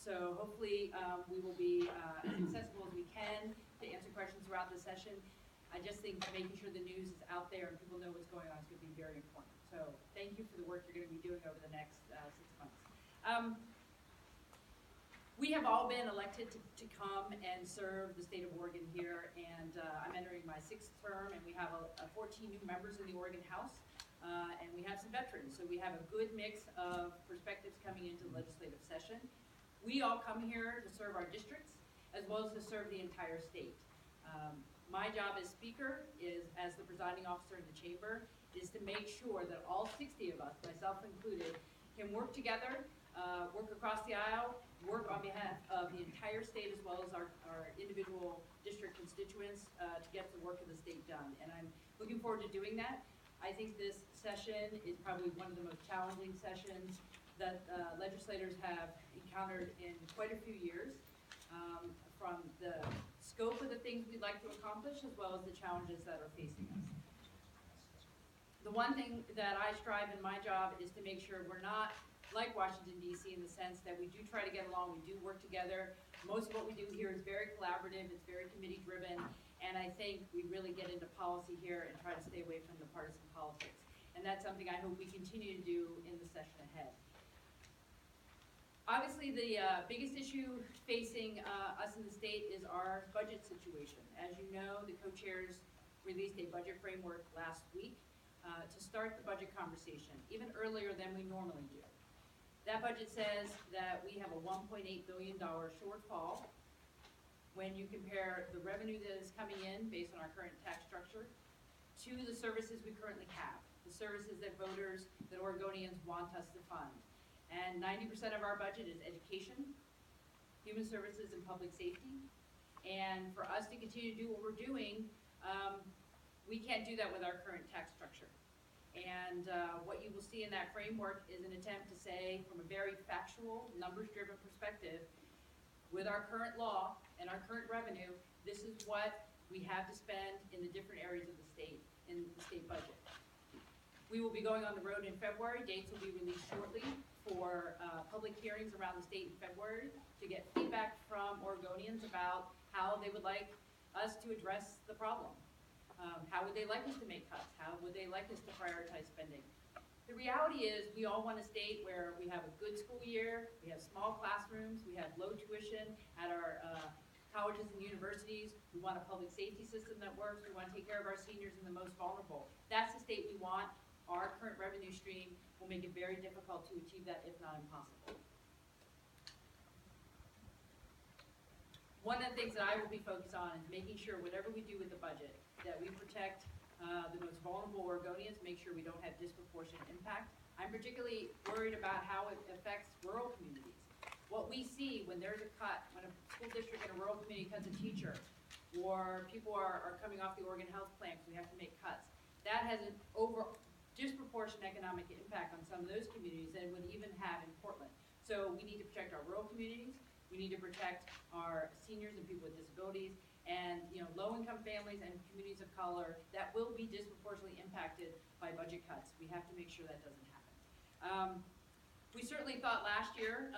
So hopefully we will be as accessible as we can to answer questions throughout the session. I just think making sure the news is out there and people know what's going on is going to be very important. So thank you for the work you're going to be doing over the next 6 months. We have all been elected to come and serve the state of Oregon here, and I'm entering my 6th term, and we have 14 new members in the Oregon House, and we have some veterans. So we have a good mix of perspectives coming into the legislative session. We all come here to serve our districts as well as to serve the entire state. My job as speaker is, as the presiding officer in the chamber, is to make sure that all 60 of us, myself included, can work together, work across the aisle, work on behalf of the entire state as well as our individual district constituents to get the work of the state done. And I'm looking forward to doing that. I think this session is probably one of the most challenging sessions that legislators have encountered in quite a few years, from the scope of the things we'd like to accomplish as well as the challenges that are facing us. The one thing that I strive in my job is to make sure we're not like Washington, D.C. in the sense that we do try to get along, we do work together. Most of what we do here is very collaborative, it's very committee driven, and I think we really get into policy here and try to stay away from the partisan politics. And that's something I hope we continue to do in the session ahead. Obviously, the biggest issue facing us in the state is our budget situation. As you know, the co-chairs released a budget framework last week to start the budget conversation, even earlier than we normally do. That budget says that we have a $1.8 billion shortfall when you compare the revenue that is coming in based on our current tax structure to the services we currently have, the services that voters, that Oregonians want us to fund. And 90% of our budget is education, human services, and public safety. And for us to continue to do what we're doing, we can't do that with our current tax structure. And what you will see in that framework is an attempt to say, from a very factual, numbers-driven perspective, with our current law and our current revenue, this is what we have to spend in the different areas of the state, in the state budget. We will be going on the road in February. Dates will be released shortly for public hearings around the state in February to get feedback from Oregonians about how they would like us to address the problem. How would they like us to make cuts? How would they like us to prioritize spending? The reality is we all want a state where we have a good school year, we have small classrooms, we have low tuition at our colleges and universities, we want a public safety system that works, we want to take care of our seniors and the most vulnerable. That's the state we want. Our current revenue stream will make it very difficult to achieve that, if not impossible. One of the things that I will be focused on is making sure whatever we do with the budget, that we protect the most vulnerable Oregonians, make sure we don't have disproportionate impact. I'm particularly worried about how it affects rural communities. What we see when there's a cut, when a school district in a rural community cuts a teacher, or people are coming off the Oregon Health Plan because we have to make cuts, that has an disproportionate economic impact on some of those communities than it would even have in Portland. So we need to protect our rural communities, we need to protect our seniors and people with disabilities, and low-income families and communities of color that will be disproportionately impacted by budget cuts. We have to make sure that doesn't happen. We certainly thought last year